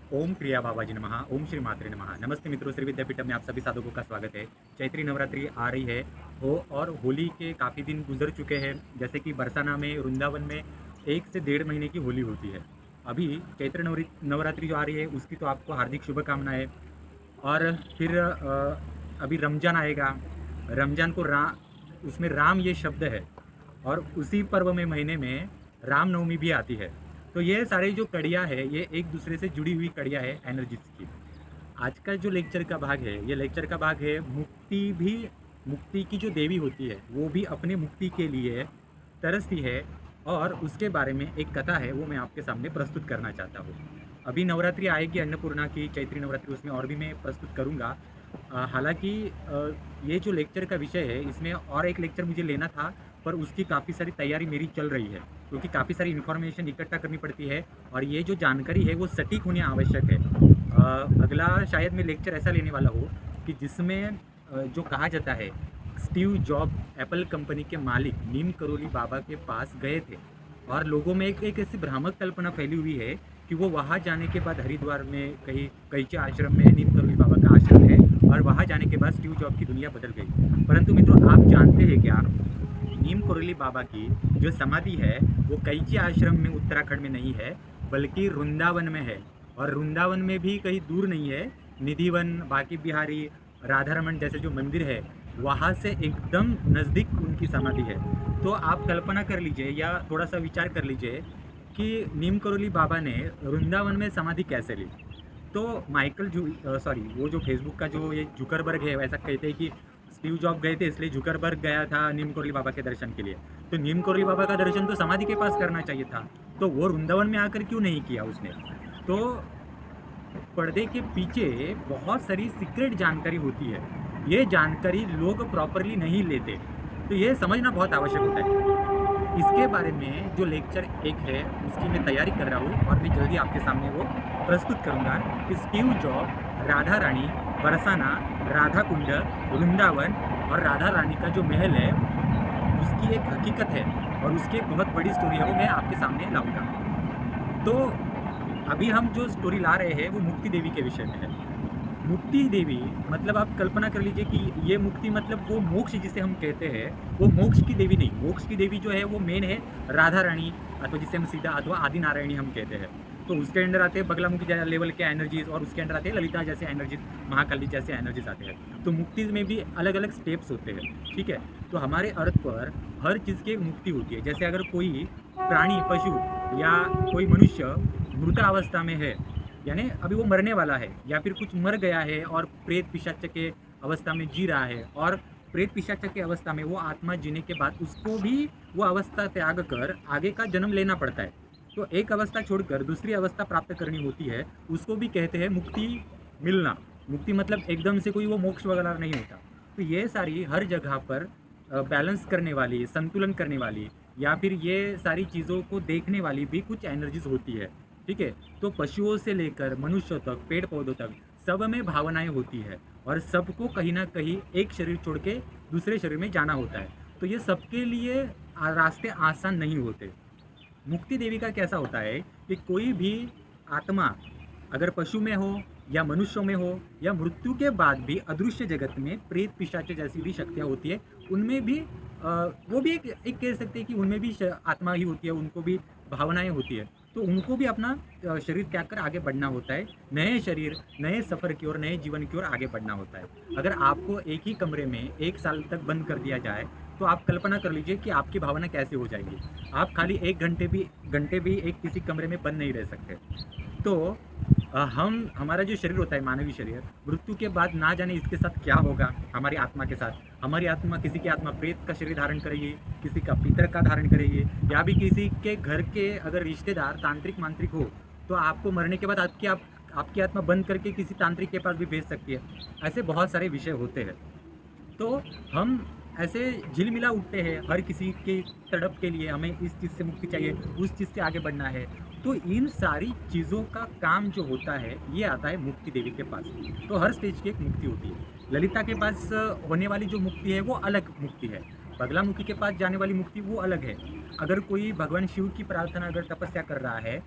ओम क्रिया बाबाजी नमः। ओम श्री मात्रे नमः। नमस्ते मित्रों, श्री विद्यापीठम में आप सभी साधकों का स्वागत है। चैत्री नवरात्रि आ रही है हो और होली के काफ़ी दिन गुजर चुके हैं। जैसे कि बरसाना में, वृंदावन में 1 से 1.5 महीने की होली होती है। अभी चैत्र नवरात्रि जो आ रही है उसकी तो आपको हार्दिक शुभकामनाएं। और फिर अभी रमजान आएगा। रमजान को उसमें राम ये शब्द है। और उसी पर्व में महीने में रामनवमी भी आती है। तो ये सारी जो कड़ियाँ है ये एक दूसरे से जुड़ी हुई कड़ियाँ है एनर्जीज की। आज का जो लेक्चर का भाग है ये लेक्चर का भाग है मुक्ति की जो देवी होती है वो भी अपने मुक्ति के लिए तरसती है। और उसके बारे में एक कथा है वो मैं आपके सामने प्रस्तुत करना चाहता हूँ। अभी नवरात्रि आएगी अन्नपूर्णा की, चैत्री नवरात्रि, उसमें और भी मैं प्रस्तुत करूँगा। हालांकि ये जो लेक्चर का विषय है इसमें और एक लेक्चर मुझे लेना था, पर उसकी काफ़ी सारी तैयारी मेरी चल रही है क्योंकि काफ़ी सारी इन्फॉर्मेशन इकट्ठा करनी पड़ती है। और ये जो जानकारी है वो सटीक होनी आवश्यक है। अगला शायद मैं लेक्चर ऐसा लेने वाला हूँ कि जिसमें जो कहा जाता है स्टीव जॉब एप्पल कंपनी के मालिक नीम करोली बाबा के पास गए थे। और लोगों में एक ऐसी भ्रामक कल्पना फैली हुई है कि वो वहाँ जाने के बाद हरिद्वार में कहीं कैचे आश्रम में नीम करोली बाबा का आश्रम है और वहाँ जाने के बाद स्टीव जॉब की दुनिया बदल गई। परंतु मित्रों, आप जानते हैं क्या, नीम करोली बाबा की जो समाधि है वो कैची आश्रम में उत्तराखंड में नहीं है बल्कि वृंदावन में है। और वृंदावन में भी कहीं दूर नहीं है। निधिवन, बांके बिहारी, राधा रमन जैसे जो मंदिर है वहाँ से एकदम नज़दीक उनकी समाधि है। तो आप कल्पना कर लीजिए या थोड़ा सा विचार कर लीजिए कि नीम करोली बाबा ने वृंदावन में समाधि कैसे ली। तो वो जो फेसबुक का जो ये जुकरबर्ग है वैसा कहते हैं कि स्टीव जॉब गए थे इसलिए जुकरबर्ग गया था नीम करोली बाबा के दर्शन के लिए। तो नीम करोली बाबा का दर्शन तो समाधि के पास करना चाहिए था, तो वो वृंदावन में आकर क्यों नहीं किया उसने। तो पर्दे के पीछे बहुत सारी सीक्रेट जानकारी होती है। ये जानकारी लोग प्रॉपरली नहीं लेते, तो ये समझना बहुत आवश्यक होता है। इसके बारे में जो लेक्चर एक है उसकी मैं तैयारी कर रहा हूँ और मैं जल्दी आपके सामने वो प्रस्तुत करूँगा कि स्टीव जॉब, राधा रानी, बरसाना, राधा कुंड, वृंदावन और राधा रानी का जो महल है उसकी एक हकीकत है और उसकी एक बहुत बड़ी स्टोरी है, वो मैं आपके सामने लाऊंगा। तो अभी हम जो स्टोरी ला रहे हैं वो मुक्ति देवी के विषय में है। मुक्ति देवी मतलब आप कल्पना कर लीजिए कि ये मुक्ति मतलब वो मोक्ष जिसे हम कहते हैं वो मोक्ष की देवी नहीं। मोक्ष की देवी जो है वो मेन है राधा रानी, अथवा जिसे हम सीधा अथवा आदि नारायणी हम कहते हैं। तो उसके अंडर आते हैं बगलामुखी लेवल के एनर्जीज और उसके अंडर आते हैं ललिता जैसे एनर्जीज, महाकाली जैसे एनर्जीज आते हैं। तो मुक्ति में भी अलग अलग स्टेप्स होते हैं, ठीक है। तो हमारे अर्थ पर हर चीज़ की एक मुक्ति होती है। जैसे अगर कोई प्राणी, पशु या कोई मनुष्य मृतावस्था में है, यानी अभी वो मरने वाला है या फिर कुछ मर गया है और प्रेत पिशाच के अवस्था में जी रहा है, और प्रेत पिशाच के अवस्था में वो आत्मा जीने के बाद उसको भी वो अवस्था त्याग कर आगे का जन्म लेना पड़ता है। तो एक अवस्था छोड़कर दूसरी अवस्था प्राप्त करनी होती है, उसको भी कहते हैं मुक्ति मिलना। मुक्ति मतलब एकदम से कोई वो मोक्ष वगैरह नहीं होता। तो ये सारी हर जगह पर बैलेंस करने वाली, संतुलन करने वाली या फिर ये सारी चीज़ों को देखने वाली भी कुछ एनर्जीज होती है, ठीक है। तो पशुओं से लेकर मनुष्यों तक, पेड़ पौधों तक, सब में भावनाएं होती है और सबको कहीं ना कहीं एक शरीर छोड़ के दूसरे शरीर में जाना होता है। तो ये सबके लिए रास्ते आसान नहीं होते। मुक्ति देवी का कैसा होता है कि कोई भी आत्मा अगर पशु में हो या मनुष्यों में हो या मृत्यु के बाद भी अदृश्य जगत में प्रेत पिशाच जैसी भी शक्तियाँ होती है, उनमें भी वो भी एक कह सकते हैं कि उनमें भी आत्मा ही होती है, उनको भी भावनाएं होती है। तो उनको भी अपना शरीर त्याग कर आगे बढ़ना होता है, नए शरीर, नए सफ़र की ओर, नए जीवन की ओर आगे बढ़ना होता है। अगर आपको एक ही कमरे में 1 साल तक बंद कर दिया जाए तो आप कल्पना कर लीजिए कि आपकी भावना कैसे हो जाएगी। आप खाली 1 घंटे भी एक किसी कमरे में बंद नहीं रह सकते। तो हमारा जो शरीर होता है, मानवीय शरीर, मृत्यु के बाद ना जाने इसके साथ क्या होगा हमारी आत्मा के साथ। हमारी आत्मा, किसी की आत्मा प्रेत का शरीर धारण करेगी, किसी का पितर का धारण करेगी, या भी किसी के घर के अगर रिश्तेदार तांत्रिक मांत्रिक हो तो आपको मरने के बाद आपकी आत्मा बंद करके किसी तांत्रिक के पास भी भेज सकती है। ऐसे बहुत सारे विषय होते हैं। तो हम ऐसे झिलमिला उठते हैं हर किसी के तड़प के लिए, हमें इस चीज़ से मुक्ति चाहिए, उस चीज़ से आगे बढ़ना है। तो इन सारी चीज़ों का काम जो होता है ये आता है मुक्ति देवी के पास। तो हर स्टेज की एक मुक्ति होती है। ललिता के पास होने वाली जो मुक्ति है वो अलग मुक्ति है। बगलामुखी के पास जाने वाली मुक्ति वो अलग है। अगर कोई भगवान शिव की प्रार्थना, अगर तपस्या कर रहा है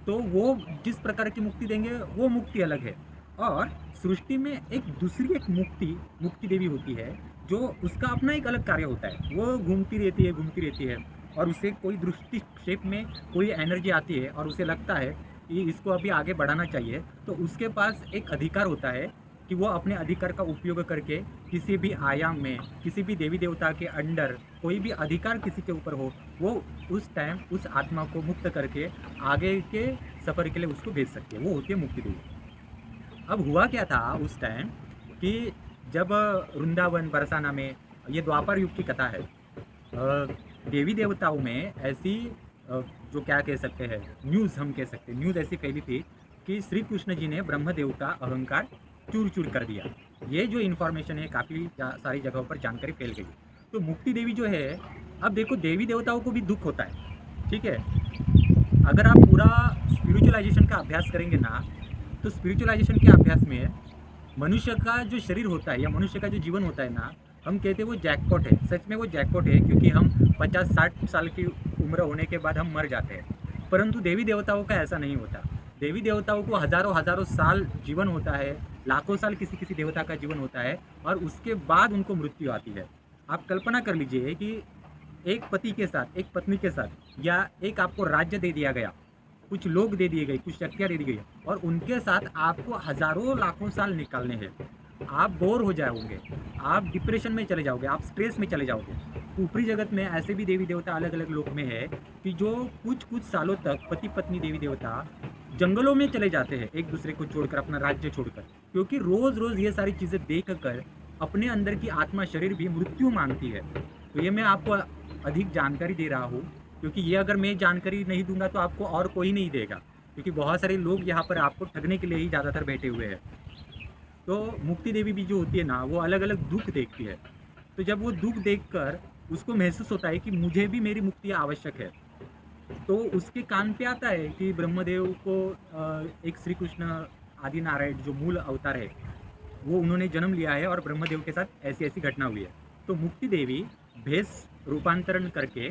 तो वो जिस प्रकार की मुक्ति देंगे वो मुक्ति अलग है। और सृष्टि में एक दूसरी एक मुक्ति देवी होती है, जो उसका अपना एक अलग कार्य होता है। वो घूमती रहती है और उसे कोई दृष्टि शेप में कोई एनर्जी आती है और उसे लगता है कि इसको अभी आगे बढ़ाना चाहिए, तो उसके पास एक अधिकार होता है कि वो अपने अधिकार का उपयोग करके किसी भी आयाम में, किसी भी देवी देवता के अंडर कोई भी अधिकार किसी के ऊपर हो, वो उस टाइम उस आत्मा को मुक्त करके आगे के सफ़र के लिए उसको भेज सकती है। वो होती है मुक्ति देवी। अब हुआ क्या था उस टाइम कि जब वृंदावन बरसाना में, ये द्वापर युग की कथा है, देवी देवताओं में ऐसी जो क्या कह सकते हैं, न्यूज़ हम कह सकते हैं, न्यूज़ ऐसी फैली थी कि श्री कृष्ण जी ने ब्रह्मदेव का अहंकार चूर चूर कर दिया। ये जो इन्फॉर्मेशन है काफ़ी सारी जगहों पर जानकारी फैल गई। तो मुक्ति देवी जो है, अब देखो देवी देवताओं को भी दुख होता है, ठीक है। अगर आप पूरा स्पिरिचुअलाइजेशन का अभ्यास करेंगे ना, तो स्पिरिचुअलाइजेशन के अभ्यास में मनुष्य का जो शरीर होता है या मनुष्य का जो जीवन होता है ना, हम कहते हैं वो जैकपॉट है। सच में वो जैकपॉट है, क्योंकि हम 50-60 साल की उम्र होने के बाद हम मर जाते हैं। परंतु देवी देवताओं का ऐसा नहीं होता। देवी देवताओं को हज़ारों हज़ारों साल जीवन होता है, लाखों साल किसी किसी देवता का जीवन होता है, और उसके बाद उनको मृत्यु आती है। आप कल्पना कर लीजिए कि एक पति के साथ, एक पत्नी के साथ, या एक आपको राज्य दे दिया गया, कुछ लोग दे दिए गए, कुछ शक्तियाँ दे दी गई, और उनके साथ आपको हज़ारों लाखों साल निकालने हैं। आप बोर हो जाओगे, आप डिप्रेशन में चले जाओगे, आप स्ट्रेस में चले जाओगे। ऊपरी जगत में ऐसे भी देवी देवता अलग अलग लोक में है कि जो कुछ कुछ सालों तक पति पत्नी देवी देवता जंगलों में चले जाते हैं, एक दूसरे को छोड़कर, अपना राज्य छोड़कर, क्योंकि रोज़ रोज़ ये सारी चीज़ें देख कर अपने अंदर की आत्मा शरीर भी मृत्यु मांगती है। तो ये मैं आपको अधिक जानकारी दे रहा हूँ, क्योंकि ये अगर मैं जानकारी नहीं दूंगा तो आपको और कोई नहीं देगा, क्योंकि बहुत सारे लोग यहाँ पर आपको ठगने के लिए ही ज़्यादातर बैठे हुए हैं। तो मुक्ति देवी भी जो होती है ना, वो अलग अलग दुख देखती है। तो जब वो दुख देखकर उसको महसूस होता है कि मुझे भी मेरी मुक्ति आवश्यक है, तो उसके कान पे आता है कि ब्रह्मदेव को एक श्री कृष्ण आदि नारायण जो मूल अवतार है, वो उन्होंने जन्म लिया है और ब्रह्मदेव के साथ ऐसी ऐसी घटना हुई है। तो मुक्ति देवी भेष रूपांतरण करके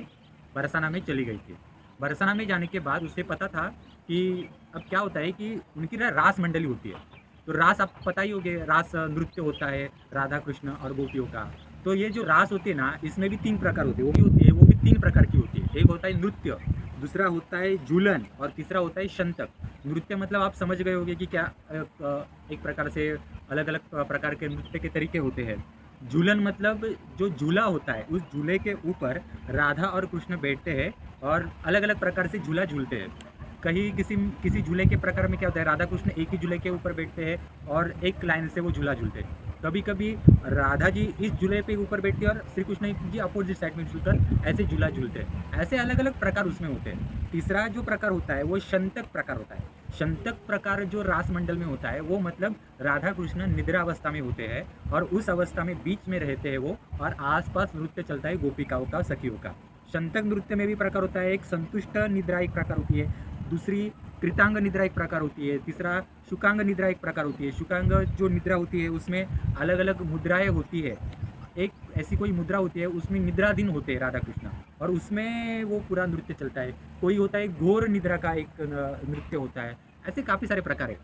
बरसाना में चली गई थी। बरसाना में जाने के बाद उसे पता था कि अब क्या होता है कि उनकी ना रास मंडली होती है। तो रास आपको पता ही होगे, रास नृत्य होता है राधा कृष्ण और गोपियों का। तो ये जो रास होती है ना, इसमें भी 3 प्रकार होते हैं, वो भी 3 प्रकार की होती है। एक होता है नृत्य, दूसरा होता है झूलन, और तीसरा होता है शंतक। नृत्य मतलब आप समझ गए होंगे कि क्या एक प्रकार से अलग अलग प्रकार के नृत्य के तरीके होते हैं। झूलन मतलब जो झूला होता है, उस झूले के ऊपर राधा और कृष्ण बैठते हैं और अलग अलग प्रकार से झूला झूलते हैं। कहीं किसी किसी झूले के प्रकार में क्या होता है, राधा कृष्ण एक ही झूले के ऊपर बैठते हैं और एक लाइन से वो झूला झूलते हैं। कभी कभी राधा जी इस झूले पे ऊपर बैठती है और श्री कृष्ण जी अपोजिट साइड में झूलकर ऐसे झूला झूलते हैं। ऐसे अलग अलग प्रकार उसमें होते हैं। तीसरा जो प्रकार होता है वो शंतक प्रकार होता है। शंतक प्रकार जो रास मंडल में होता है, वो मतलब राधा कृष्ण निद्रा अवस्था में होते हैं और उस अवस्था में बीच में रहते हैं वो, और आसपास नृत्य चलता है गोपिकाओं का, सखियों का। शंतक नृत्य में भी प्रकार होता है। एक संतुष्ट निद्रा एक प्रकार होती है, दूसरी कृतांग निद्रा एक प्रकार होती है, तीसरा शुकांग निद्रा एक प्रकार होती है। शुकांग जो निद्रा होती है उसमें अलग अलग मुद्राएं होती है। एक ऐसी कोई मुद्रा होती है, उसमें निद्राधीन होते हैं राधा कृष्ण, और उसमें वो पूरा नृत्य चलता है। कोई होता है घोर निद्रा का एक नृत्य होता है। ऐसे काफ़ी सारे प्रकार है।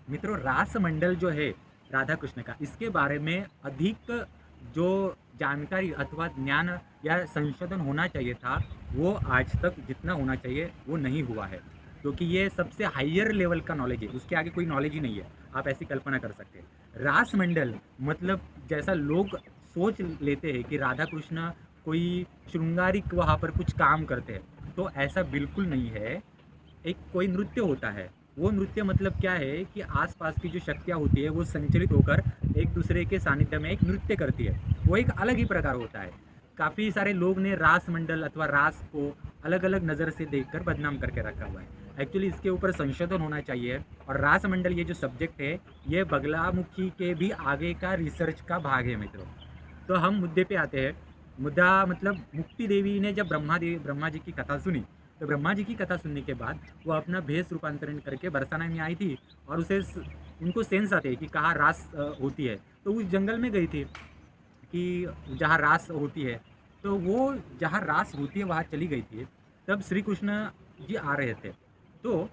मित्रों, रास मंडल जो है राधा कृष्ण का, इसके बारे में अधिक जो जानकारी अथवा ज्ञान या संशोधन होना चाहिए था, वो आज तक जितना होना चाहिए वो नहीं हुआ है, क्योंकि ये सबसे हायर लेवल का नॉलेज है, उसके आगे कोई नॉलेज ही नहीं है। आप ऐसी कल्पना कर सकते हैं। रास मंडल मतलब जैसा लोग सोच लेते हैं कि राधा कृष्ण कोई श्रृंगारिक वहाँ पर कुछ काम करते हैं, तो ऐसा बिल्कुल नहीं है। एक कोई नृत्य होता है, वो नृत्य मतलब क्या है कि आसपास की जो शक्तियाँ होती है वो संचलित होकर एक दूसरे के सानिध्य में एक नृत्य करती है। वो एक अलग ही प्रकार होता है। काफ़ी सारे लोग ने रास मंडल अथवा रास को अलग अलग नज़र से देखकर बदनाम करके रखा हुआ है। एक्चुअली इसके ऊपर संशोधन होना चाहिए। और रास मंडल ये जो सब्जेक्ट है, ये बगलामुखी के भी आगे का रिसर्च का भाग है मित्रों। तो हम मुद्दे पे आते हैं। मुद्दा मतलब मुक्ति देवी ने जब ब्रह्मा जी की कथा सुनी, तो ब्रह्मा जी की कथा सुनने के बाद वो अपना भेष रूपांतरण करके बरसाना में आई थी, और उनको सेंस आते हैं कि कहाँ रास होती है, तो उस जंगल में गई थी कि जहाँ रास होती है। तो वो जहाँ रास होती है वहाँ चली गई थी। तब श्री कृष्ण जी आ रहे थे। तो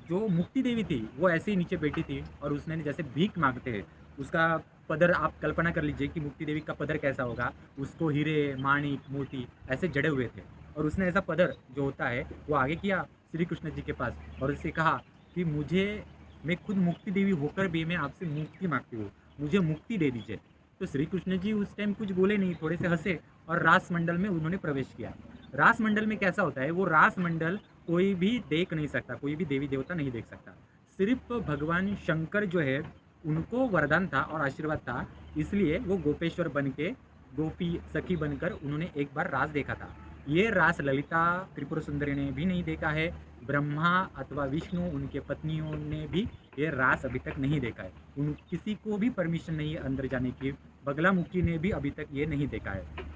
जो मुक्ति देवी थी वो ऐसे ही नीचे बैठी थी और उसने जैसे भीख मांगते हैं उसका पदर, आप कल्पना कर लीजिए कि मुक्ति देवी का पदर कैसा होगा। उसको हीरे माणिक मोती ऐसे जड़े हुए थे और उसने ऐसा पदर जो होता है वो आगे किया श्री कृष्ण जी के पास और उससे कहा कि मुझे, मैं खुद मुक्ति देवी होकर भी मैं आपसे मुक्ति मांगती हूँ, मुझे मुक्ति दे दीजिए। तो श्री कृष्ण जी उस टाइम कुछ बोले नहीं, थोड़े से हंसे और रास मंडल में उन्होंने प्रवेश किया। रास मंडल में कैसा होता है, वो रास मंडल कोई भी देख नहीं सकता, कोई भी देवी देवता नहीं देख सकता। सिर्फ भगवान शंकर जो है उनको वरदान था और आशीर्वाद था, इसलिए वो गोपेश्वर बन के गोपी सखी बनकर उन्होंने एक बार रास देखा था। ये रास ललिता त्रिपुर सुंदरी ने भी नहीं देखा है, ब्रह्मा अथवा विष्णु उनके पत्नियों ने भी ये रास अभी तक नहीं देखा है। उन किसी को भी परमिशन नहीं है अंदर जाने की, बगला मुखी ने भी अभी तक ये नहीं देखा है।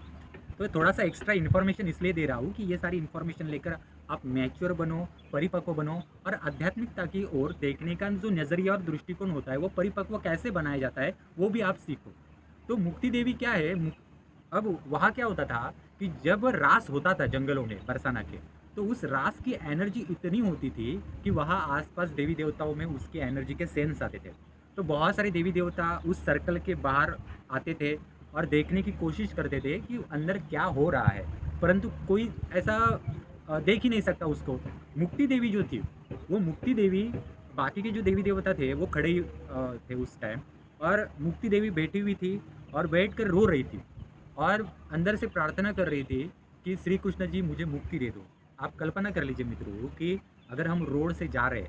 तो थोड़ा सा एक्स्ट्रा इन्फॉर्मेशन इसलिए दे रहा हूँ कि ये सारी इन्फॉर्मेशन लेकर आप मैच्योर बनो, परिपक्व बनो और आध्यात्मिकता की ओर देखने का जो नज़रिया और दृष्टिकोण होता है वो परिपक्व कैसे बनाया जाता है वो भी आप सीखो। तो मुक्ति देवी क्या है, अब वहाँ क्या होता था कि जब रास होता था जंगलों में बरसाना के, तो उस रास की एनर्जी इतनी होती थी कि वहाँ आसपास देवी देवताओं में उसकी एनर्जी के सेंस आते थे। तो बहुत सारे देवी देवता उस सर्कल के बाहर आते थे और देखने की कोशिश करते थे कि अंदर क्या हो रहा है, परंतु कोई ऐसा देख ही नहीं सकता उसको। मुक्ति देवी जो थी, वो मुक्ति देवी, बाकी के जो देवी देवता थे वो खड़े ही थे उस टाइम, और मुक्ति देवी बैठी हुई थी और बैठ कर रो रही थी और अंदर से प्रार्थना कर रही थी कि श्री कृष्ण जी मुझे मुक्ति दे दो। आप कल्पना कर लीजिए मित्रों कि अगर हम रोड से जा रहे,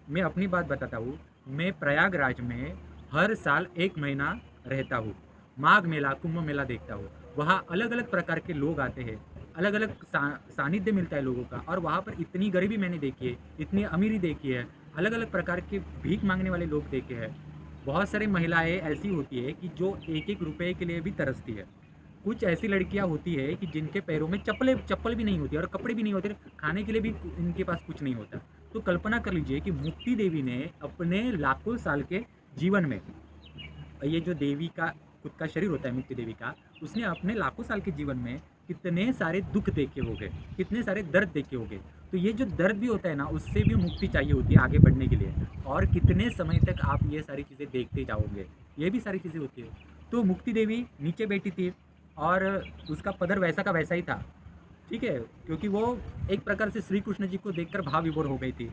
मैं अपनी बात बताता हूँ, मैं प्रयागराज में हर साल 1 महीना रहता हूँ, माघ मेला कुंभ मेला देखता हूँ। वहाँ अलग अलग प्रकार के लोग आते हैं, अलग अलग सानिध्य मिलता है लोगों का, और वहाँ पर इतनी गरीबी मैंने देखी है, इतनी अमीरी देखी है, अलग अलग प्रकार के भीख मांगने वाले लोग देखे हैं। बहुत सारी महिलाएं ऐसी होती है कि जो एक एक रुपए के लिए भी तरसती है। कुछ ऐसी लड़कियां होती है कि जिनके पैरों में चप्पल भी नहीं होती और कपड़े भी नहीं होते, खाने के लिए भी इनके पास कुछ नहीं होता। तो कल्पना कर लीजिए कि मुक्ति देवी ने अपने लाखों साल के जीवन में, ये जो देवी का खुद का शरीर होता है मुक्ति देवी का, उसने अपने लाखों साल के जीवन में कितने सारे दुख देखे होंगे, कितने सारे दर्द देखे होंगे। तो ये जो दर्द भी होता है ना, उससे भी मुक्ति चाहिए होती है आगे बढ़ने के लिए, और कितने समय तक आप ये सारी चीज़ें देखते जाओगे, ये भी सारी चीज़ें होती है। तो मुक्ति देवी नीचे बैठी थी और उसका पदर वैसा का वैसा ही था, ठीक है, क्योंकि वो एक प्रकार से श्री कृष्ण जी को देखकर भाव विभोर हो गई थी।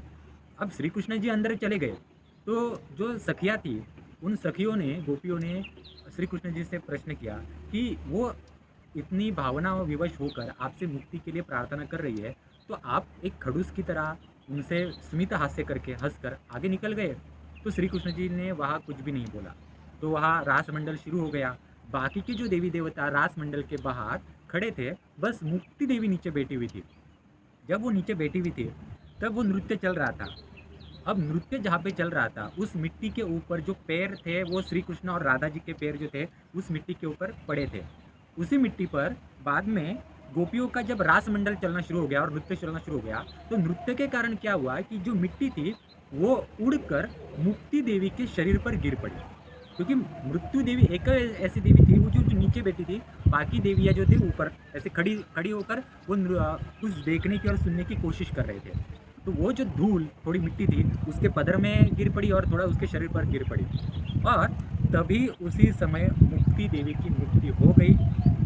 अब श्री कृष्ण जी अंदर चले गए, तो जो सखियाँ थी, उन सखियों ने, गोपियों ने श्री कृष्ण जी से प्रश्न किया कि वो इतनी भावना विवश होकर आपसे मुक्ति के लिए प्रार्थना कर रही है, तो आप एक खड़ूस की तरह उनसे स्मित हास्य करके हंसकर आगे निकल गए। तो श्री कृष्ण जी ने वहाँ कुछ भी नहीं बोला। तो वहाँ रास मंडल शुरू हो गया। बाकी के जो देवी देवता रास मंडल के बाहर खड़े थे, बस मुक्ति देवी नीचे बैठी हुई थी। जब वो नीचे बैठी हुई थी तब वो नृत्य चल रहा था। अब नृत्य जहाँ पे चल रहा था, उस मिट्टी के ऊपर जो पैर थे वो श्री कृष्ण और राधा जी के पैर जो थे उस मिट्टी के ऊपर पड़े थे। उसी मिट्टी पर बाद में गोपियों का जब रास मंडल चलना शुरू हो गया और नृत्य चलना शुरू हो गया, तो नृत्य के कारण क्या हुआ कि जो मिट्टी थी वो उड़कर मुक्ति देवी के शरीर पर गिर पड़ी। क्योंकि मृत्यु देवी एक ऐसी देवी थी वो जो नीचे बैठी थी, बाकी देवियाँ जो थे ऊपर ऐसे खड़ी खड़ी होकर वो कुछ देखने की और सुनने की कोशिश कर रहे थे। तो वो जो धूल थोड़ी मिट्टी थी उसके पदर में गिर पड़ी और थोड़ा उसके शरीर पर गिर पड़ी, और तभी उसी समय मुक्ति देवी की मुक्ति हो गई।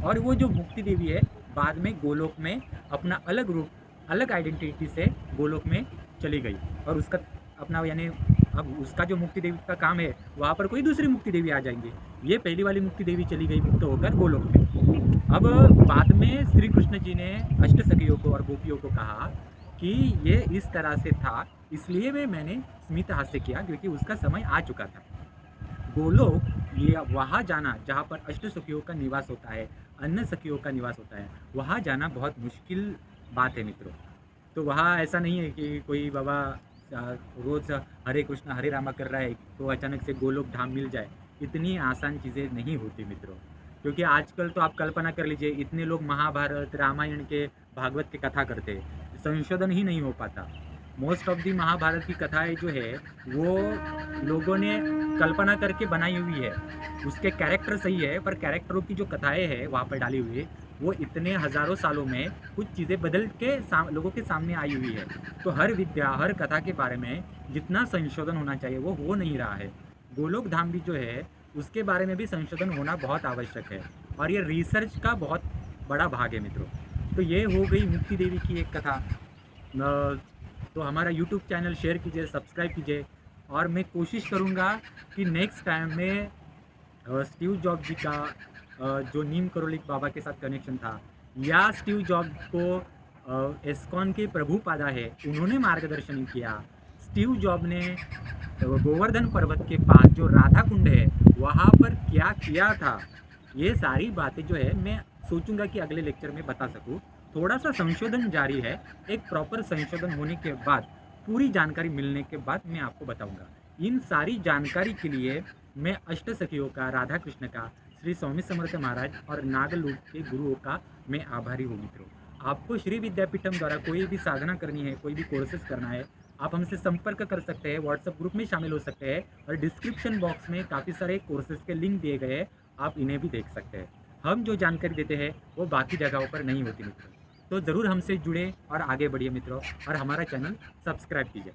और वो जो मुक्ति देवी है बाद में गोलोक में अपना अलग रूप, अलग आइडेंटिटी से गोलोक में चली गई, और उसका अपना यानी अब उसका जो मुक्ति देवी का काम है वहाँ पर कोई दूसरी मुक्ति देवी आ जाएंगी। ये पहली वाली मुक्ति देवी चली गई मुक्त होकर गोलोक में। अब बाद में श्री कृष्ण जी ने अष्ट सखियों को और गोपियों को कहा कि ये इस तरह से था, इसलिए मैंने स्मित हास्य किया क्योंकि उसका समय आ चुका था। गोलोक ये वहाँ जाना जहाँ पर अष्ट सखियों का निवास होता है, अन्य सखियों का निवास होता है, वहाँ जाना बहुत मुश्किल बात है मित्रों। तो वहाँ ऐसा नहीं है कि कोई बाबा रोज़ हरे कृष्णा हरे रामा कर रहा है तो अचानक से गोलोक धाम मिल जाए। इतनी आसान चीज़ें नहीं होती मित्रों, क्योंकि आजकल तो आप कल्पना कर लीजिए इतने लोग महाभारत रामायण के भागवत की कथा करते हैं, संशोधन ही नहीं हो पाता। मोस्ट ऑफ दी महाभारत की कथाएं जो है वो लोगों ने कल्पना करके बनाई हुई है। उसके कैरेक्टर सही है पर कैरेक्टरों की जो कथाएं हैं वहाँ पर डाली हुई है वो इतने हज़ारों सालों में कुछ चीज़ें बदल के लोगों के सामने आई हुई है। तो हर विद्या, हर कथा के बारे में जितना संशोधन होना चाहिए वो हो नहीं रहा है। गोलोक धाम भी जो है उसके बारे में भी संशोधन होना बहुत आवश्यक है और ये रिसर्च का बहुत बड़ा भाग है मित्रों। तो ये हो गई मुक्ति देवी की एक कथा। तो हमारा यूट्यूब चैनल शेयर कीजिए, सब्सक्राइब कीजिए और मैं कोशिश करूँगा कि नेक्स्ट टाइम में स्टीव जॉब जी का जो नीम करोली बाबा के साथ कनेक्शन था, या स्टीव जॉब को एस्कॉन के प्रभुपादा है उन्होंने मार्गदर्शन किया। स्टीव जॉब ने गोवर्धन पर्वत के पास जो राधा कुंड है वहाँ पर क्या किया था, ये सारी बातें जो है मैं सोचूंगा कि अगले लेक्चर में बता सकूँ। थोड़ा सा संशोधन जारी है, एक प्रॉपर संशोधन होने के बाद, पूरी जानकारी मिलने के बाद मैं आपको बताऊंगा। इन सारी जानकारी के लिए मैं अष्ट सखियों का, राधा कृष्ण का, श्री स्वामी समर्थ महाराज और नागलोक के गुरुओं का मैं आभारी हूँ मित्रों। आपको श्री विद्यापीठम द्वारा कोई भी साधना करनी है, कोई भी कोर्सेज करना है, आप हमसे संपर्क कर सकते हैं, व्हाट्सएप ग्रुप में शामिल हो सकते हैं और डिस्क्रिप्शन बॉक्स में काफ़ी सारे कोर्सेज के लिंक दिए गए हैं, आप इन्हें भी देख सकते हैं। हम जो जानकारी देते हैं वो बाकी जगहों पर नहीं होती मित्रों। तो ज़रूर हमसे जुड़े और आगे बढ़िए मित्रों और हमारा चैनल सब्सक्राइब कीजिए।